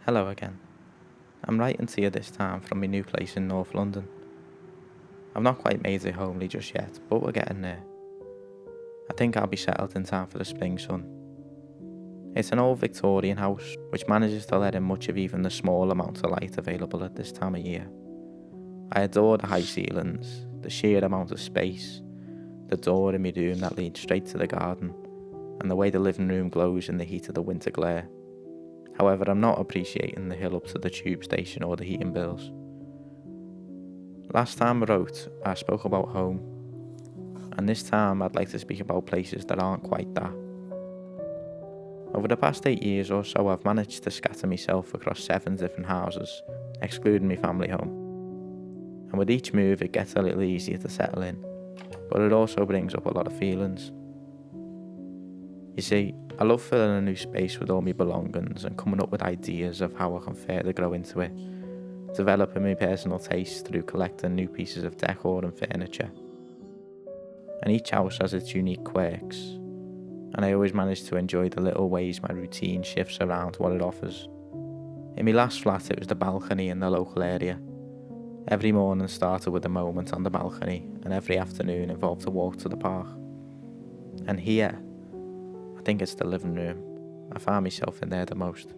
Hello again. I'm writing to you this time from my new place in North London. I've not quite made it homely just yet, but we're getting there. I think I'll be settled in time for the spring sun. It's an old Victorian house, which manages to let in much of even the small amount of light available at this time of year. I adore the high ceilings, the sheer amount of space, the door in my room that leads straight to the garden, and the way the living room glows in the heat of the winter glare. However, I'm not appreciating the hill up to the tube station or the heating bills. Last time I wrote, I spoke about home, and this time I'd like to speak about places that aren't quite that. Over the past 8 years or so, I've managed to scatter myself across 7 different houses, excluding my family home. And with each move, it gets a little easier to settle in, but it also brings up a lot of feelings. You see, I love filling a new space with all my belongings and coming up with ideas of how I can further grow into it, developing my personal taste through collecting new pieces of decor and furniture. And each house has its unique quirks, and I always manage to enjoy the little ways my routine shifts around what it offers. In my last flat, it was the balcony in the local area. Every morning started with a moment on the balcony, and every afternoon involved a walk to the park. And here, I think it's the living room. I find myself in there the most.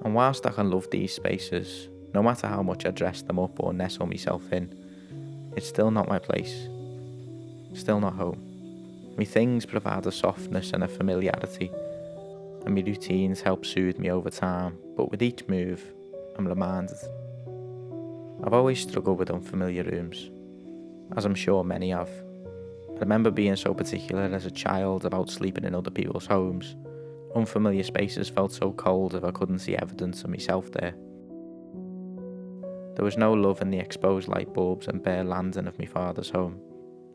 And whilst I can love these spaces, no matter how much I dress them up or nestle myself in, it's still not my place. Still not home. My things provide a softness and a familiarity, and my routines help soothe me over time, but with each move, I'm reminded. I've always struggled with unfamiliar rooms, as I'm sure many have. I remember being so particular as a child about sleeping in other people's homes. Unfamiliar spaces felt so cold if I couldn't see evidence of myself there. There was no love in the exposed light bulbs and bare landing of my father's home,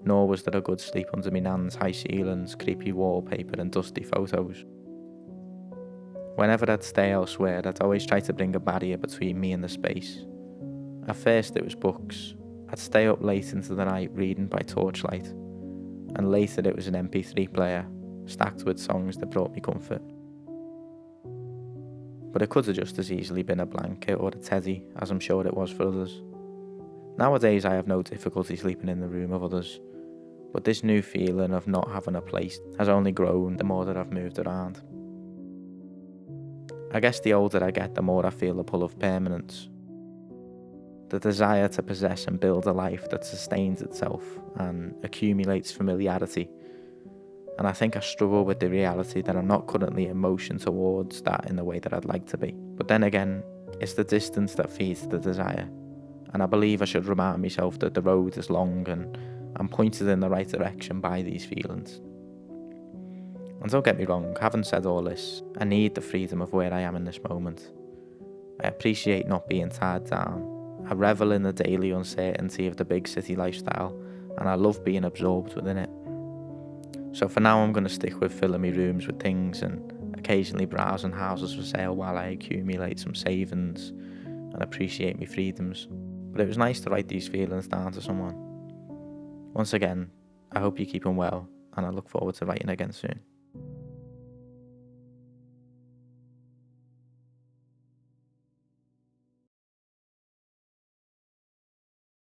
nor was there a good sleep under my nan's high ceilings, creepy wallpaper and dusty photos. Whenever I'd stay elsewhere, I'd always try to bring a barrier between me and the space. At first it was books. I'd stay up late into the night reading by torchlight, and later it was an MP3 player, stacked with songs that brought me comfort. But it could have just as easily been a blanket or a teddy, as I'm sure it was for others. Nowadays I have no difficulty sleeping in the room of others, but this new feeling of not having a place has only grown the more that I've moved around. I guess the older I get, the more I feel the pull of permanence. The desire to possess and build a life that sustains itself and accumulates familiarity. And I think I struggle with the reality that I'm not currently in motion towards that in the way that I'd like to be. But then again, it's the distance that feeds the desire. And I believe I should remind myself that the road is long and I'm pointed in the right direction by these feelings. And don't get me wrong, having said all this, I need the freedom of where I am in this moment. I appreciate not being tied down. I revel in the daily uncertainty of the big city lifestyle, and I love being absorbed within it. So for now, I'm going to stick with filling my rooms with things and occasionally browsing houses for sale while I accumulate some savings and appreciate my freedoms. But it was nice to write these feelings down to someone. Once again, I hope you're keeping well, and I look forward to writing again soon.